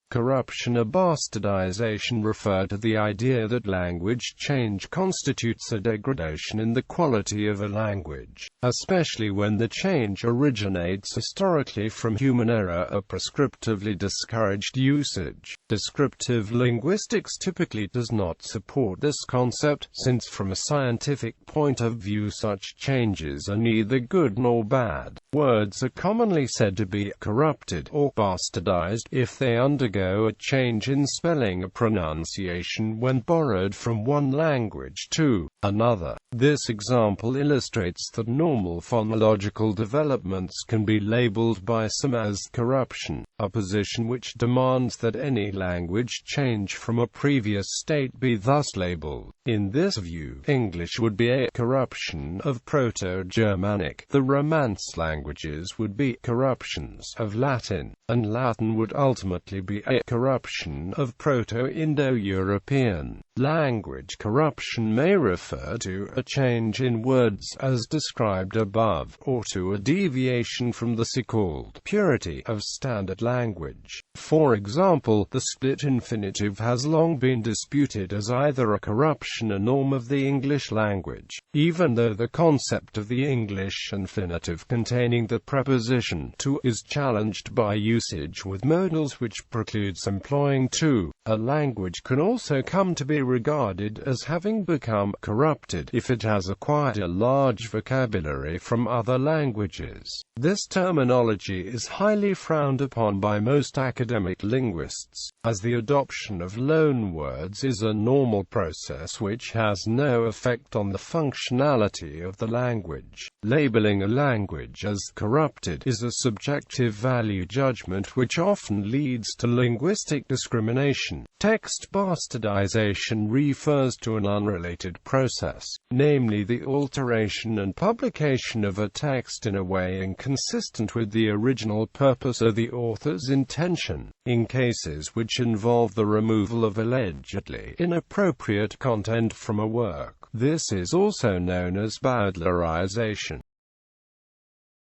corruption or bastardization refer to the idea that language change constitutes a degradation in the quality of a language, especially when the change originates historically from human error or prescriptively discouraged usage. Descriptive linguistics typically does not support this concept, since from a scientific point of view such changes are neither good nor bad. Words are commonly said to be corrupted or bastardized if they undergo a change in spelling or pronunciation when borrowed from one language to another. This example illustrates that normal phonological developments can be labeled by some as corruption, a position which demands that any language change from a previous state be thus labeled. In this view, English would be a corruption of Proto-Germanic, the Romance languages would be corruptions of Latin, and Latin would ultimately be a corruption of Proto-Indo-European. Language corruption may refer to a change in words as described above, or to a deviation from the so-called purity of standard language. For example, the split infinitive has long been disputed as either a corruption or norm of the English language, even though the concept of the English infinitive containing the preposition to is challenged by usage with modals which precludes employing to. A language can also come to be regarded as having become corrupted if it has acquired a large vocabulary from other languages. This terminology is highly frowned upon by most academic linguists, as the adoption of loan words is a normal process which has no effect on the functionality of the language. Labeling a language as corrupted is a subjective value judgment which often leads to linguistic discrimination. Text bastardization refers to an unrelated process, namely the alteration and publication of a text in a way inconsistent with the original purpose or the author's intention. In cases which involve the removal of allegedly inappropriate content from a work, this is also known as bastardization.